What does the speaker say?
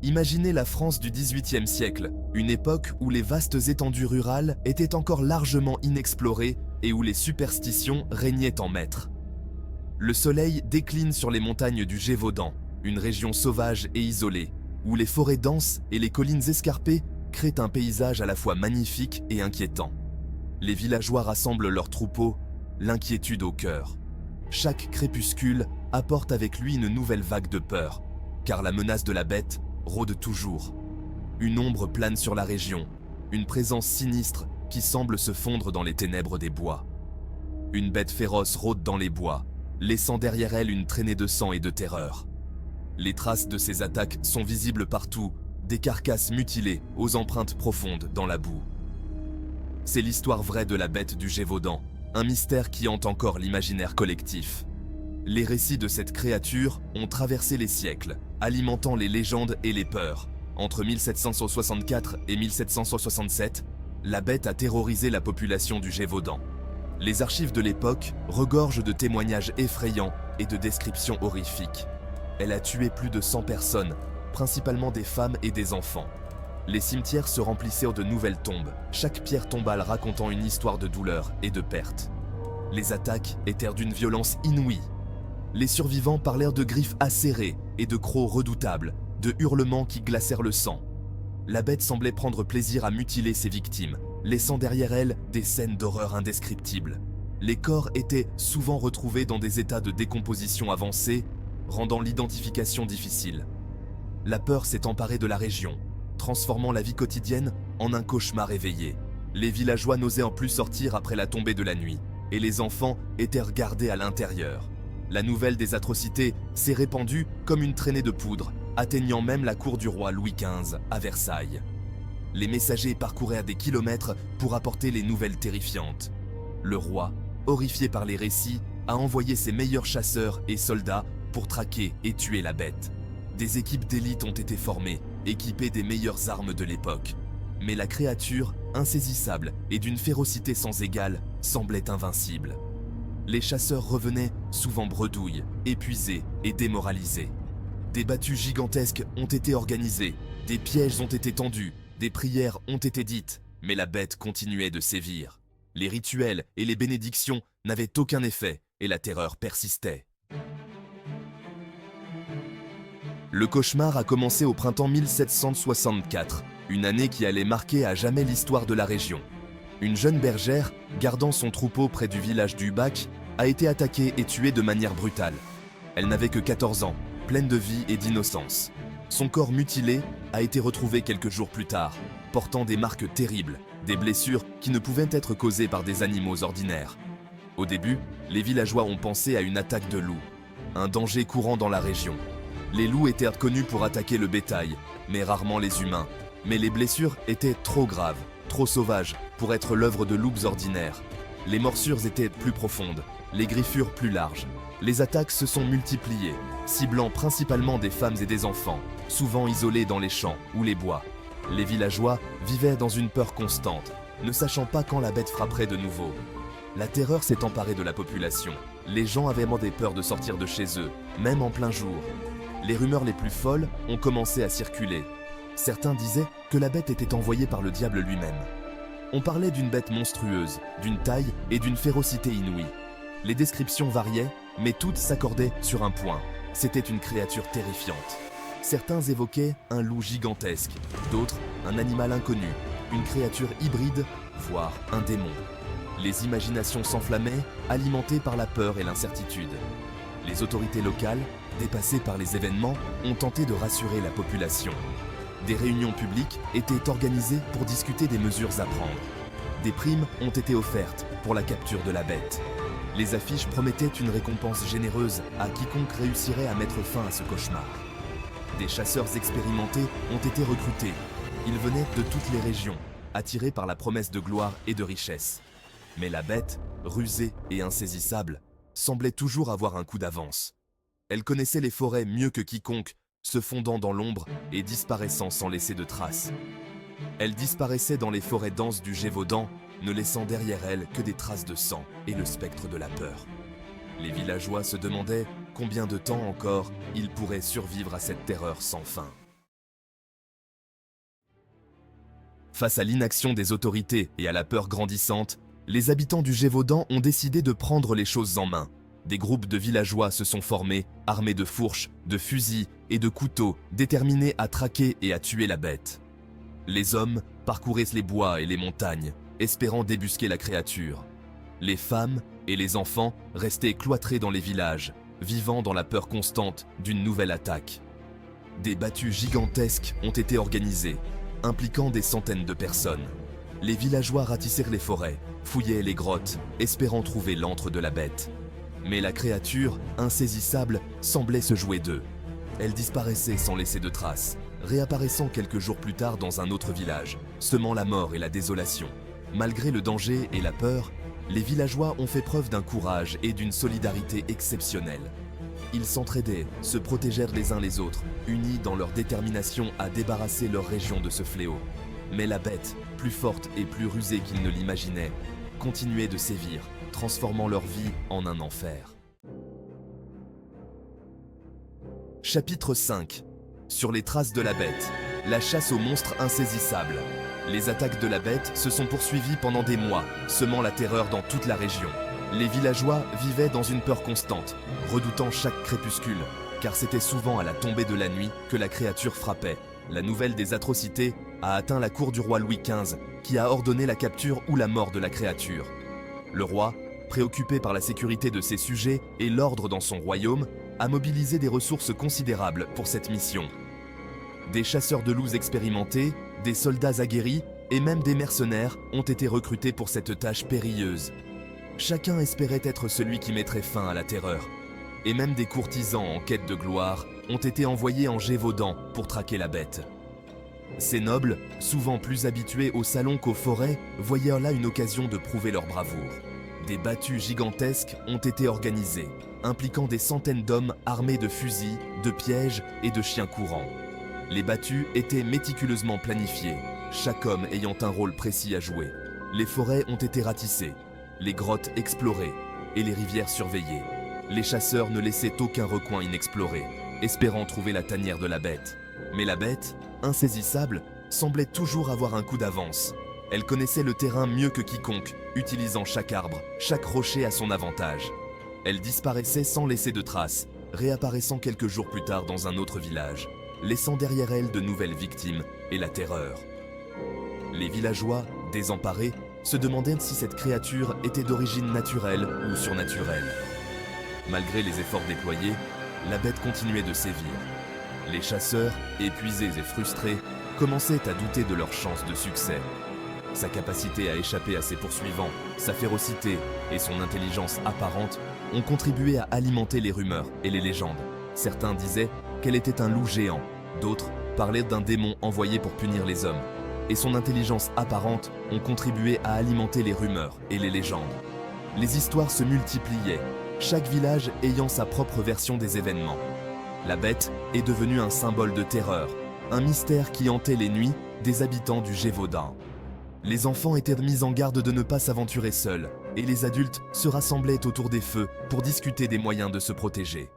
Imaginez la France du XVIIIe siècle, une époque où les vastes étendues rurales étaient encore largement inexplorées et où les superstitions régnaient en maître. Le soleil décline sur les montagnes du Gévaudan, une région sauvage et isolée, où les forêts denses et les collines escarpées créent un paysage à la fois magnifique et inquiétant. Les villageois rassemblent leurs troupeaux, l'inquiétude au cœur. Chaque crépuscule apporte avec lui une nouvelle vague de peur, car la menace de la bête rôde toujours. Une ombre plane sur la région, une présence sinistre qui semble se fondre dans les ténèbres des bois. Une bête féroce rôde dans les bois, laissant derrière elle une traînée de sang et de terreur. Les traces de ces attaques sont visibles partout, des carcasses mutilées aux empreintes profondes dans la boue. C'est l'histoire vraie de la bête du Gévaudan, un mystère qui hante encore l'imaginaire collectif. Les récits de cette créature ont traversé les siècles, alimentant les légendes et les peurs. Entre 1764 et 1767, la bête a terrorisé la population du Gévaudan. Les archives de l'époque regorgent de témoignages effrayants et de descriptions horrifiques. Elle a tué plus de 100 personnes, principalement des femmes et des enfants. Les cimetières se remplissaient de nouvelles tombes, chaque pierre tombale racontant une histoire de douleur et de perte. Les attaques étaient d'une violence inouïe. Les survivants parlèrent de griffes acérées et de crocs redoutables, de hurlements qui glacèrent le sang. La bête semblait prendre plaisir à mutiler ses victimes, laissant derrière elle des scènes d'horreur indescriptibles. Les corps étaient souvent retrouvés dans des états de décomposition avancée, rendant l'identification difficile. La peur s'est emparée de la région, transformant la vie quotidienne en un cauchemar éveillé. Les villageois n'osaient en plus sortir après la tombée de la nuit, et les enfants étaient gardés à l'intérieur. La nouvelle des atrocités s'est répandue comme une traînée de poudre, atteignant même la cour du roi Louis XV à Versailles. Les messagers parcouraient à des kilomètres pour apporter les nouvelles terrifiantes. Le roi, horrifié par les récits, a envoyé ses meilleurs chasseurs et soldats pour traquer et tuer la bête. Des équipes d'élite ont été formées, équipées des meilleures armes de l'époque. Mais la créature, insaisissable et d'une férocité sans égale, semblait invincible. Les chasseurs revenaient, souvent bredouilles, épuisés et démoralisés. Des battues gigantesques ont été organisées, des pièges ont été tendus, des prières ont été dites, mais la bête continuait de sévir. Les rituels et les bénédictions n'avaient aucun effet et la terreur persistait. Le cauchemar a commencé au printemps 1764, une année qui allait marquer à jamais l'histoire de la région. Une jeune bergère, gardant son troupeau près du village du Bac, a été attaquée et tuée de manière brutale. Elle n'avait que 14 ans, pleine de vie et d'innocence. Son corps mutilé a été retrouvé quelques jours plus tard, portant des marques terribles, des blessures qui ne pouvaient être causées par des animaux ordinaires. Au début, les villageois ont pensé à une attaque de loups, un danger courant dans la région. Les loups étaient connus pour attaquer le bétail, mais rarement les humains. Mais les blessures étaient trop graves, trop sauvages pour être l'œuvre de loups ordinaires. Les morsures étaient plus profondes, les griffures plus larges. Les attaques se sont multipliées, ciblant principalement des femmes et des enfants, souvent isolés dans les champs ou les bois. Les villageois vivaient dans une peur constante, ne sachant pas quand la bête frapperait de nouveau. La terreur s'est emparée de la population. Les gens avaient vraiment peur de sortir de chez eux, même en plein jour. Les rumeurs les plus folles ont commencé à circuler. Certains disaient que la bête était envoyée par le diable lui-même. On parlait d'une bête monstrueuse, d'une taille et d'une férocité inouïe. Les descriptions variaient, mais toutes s'accordaient sur un point. C'était une créature terrifiante. Certains évoquaient un loup gigantesque, d'autres un animal inconnu, une créature hybride, voire un démon. Les imaginations s'enflammaient, alimentées par la peur et l'incertitude. Les autorités locales, dépassées par les événements, ont tenté de rassurer la population. Des réunions publiques étaient organisées pour discuter des mesures à prendre. Des primes ont été offertes pour la capture de la bête. Les affiches promettaient une récompense généreuse à quiconque réussirait à mettre fin à ce cauchemar. Des chasseurs expérimentés ont été recrutés. Ils venaient de toutes les régions, attirés par la promesse de gloire et de richesse. Mais la bête, rusée et insaisissable, semblait toujours avoir un coup d'avance. Elle connaissait les forêts mieux que quiconque, se fondant dans l'ombre et disparaissant sans laisser de traces. Elle disparaissait dans les forêts denses du Gévaudan, ne laissant derrière elle que des traces de sang et le spectre de la peur. Les villageois se demandaient combien de temps encore ils pourraient survivre à cette terreur sans fin. Face à l'inaction des autorités et à la peur grandissante, les habitants du Gévaudan ont décidé de prendre les choses en main. Des groupes de villageois se sont formés, armés de fourches, de fusils et de couteaux, déterminés à traquer et à tuer la bête. Les hommes parcouraient les bois et les montagnes, espérant débusquer la créature. Les femmes et les enfants restaient cloîtrés dans les villages, vivant dans la peur constante d'une nouvelle attaque. Des battues gigantesques ont été organisées, impliquant des centaines de personnes. Les villageois ratissèrent les forêts, fouillaient les grottes, espérant trouver l'antre de la bête. Mais la créature, insaisissable, semblait se jouer d'eux. Elle disparaissait sans laisser de traces, réapparaissant quelques jours plus tard dans un autre village, semant la mort et la désolation. Malgré le danger et la peur, les villageois ont fait preuve d'un courage et d'une solidarité exceptionnelle. Ils s'entraidaient, se protégèrent les uns les autres, unis dans leur détermination à débarrasser leur région de ce fléau. Mais la bête, plus forte et plus rusée qu'ils ne l'imaginaient, continuait de sévir, transformant leur vie en un enfer. Chapitre 5. Sur les traces de la bête, la chasse aux monstres insaisissables. Les attaques de la bête se sont poursuivies pendant des mois, semant la terreur dans toute la région. Les villageois vivaient dans une peur constante, redoutant chaque crépuscule, car c'était souvent à la tombée de la nuit que la créature frappait. La nouvelle des atrocités a atteint la cour du roi Louis XV, qui a ordonné la capture ou la mort de la créature. Le roi, préoccupé par la sécurité de ses sujets et l'ordre dans son royaume, a mobilisé des ressources considérables pour cette mission. Des chasseurs de loups expérimentés, des soldats aguerris et même des mercenaires ont été recrutés pour cette tâche périlleuse. Chacun espérait être celui qui mettrait fin à la terreur. Et même des courtisans en quête de gloire ont été envoyés en Gévaudan pour traquer la bête. Ces nobles, souvent plus habitués aux salons qu'aux forêts, voyaient là une occasion de prouver leur bravoure. Des battues gigantesques ont été organisées, impliquant des centaines d'hommes armés de fusils, de pièges et de chiens courants. Les battues étaient méticuleusement planifiées, chaque homme ayant un rôle précis à jouer. Les forêts ont été ratissées, les grottes explorées et les rivières surveillées. Les chasseurs ne laissaient aucun recoin inexploré, espérant trouver la tanière de la bête. Mais la bête, insaisissable, semblait toujours avoir un coup d'avance. Elle connaissait le terrain mieux que quiconque, utilisant chaque arbre, chaque rocher à son avantage. Elle disparaissait sans laisser de traces, réapparaissant quelques jours plus tard dans un autre village, laissant derrière elle de nouvelles victimes et la terreur. Les villageois, désemparés, se demandaient si cette créature était d'origine naturelle ou surnaturelle. Malgré les efforts déployés, la bête continuait de sévir. Les chasseurs, épuisés et frustrés, commençaient à douter de leurs chances de succès. Sa capacité à échapper à ses poursuivants, sa férocité et son intelligence apparente ont contribué à alimenter les rumeurs et les légendes. Certains disaient qu'elle était un loup géant, d'autres parlaient d'un démon envoyé pour punir les hommes. Et son intelligence apparente ont contribué à alimenter les rumeurs et les légendes. Les histoires se multipliaient, chaque village ayant sa propre version des événements. La bête est devenue un symbole de terreur, un mystère qui hantait les nuits des habitants du Gévaudan. Les enfants étaient mis en garde de ne pas s'aventurer seuls, et les adultes se rassemblaient autour des feux pour discuter des moyens de se protéger.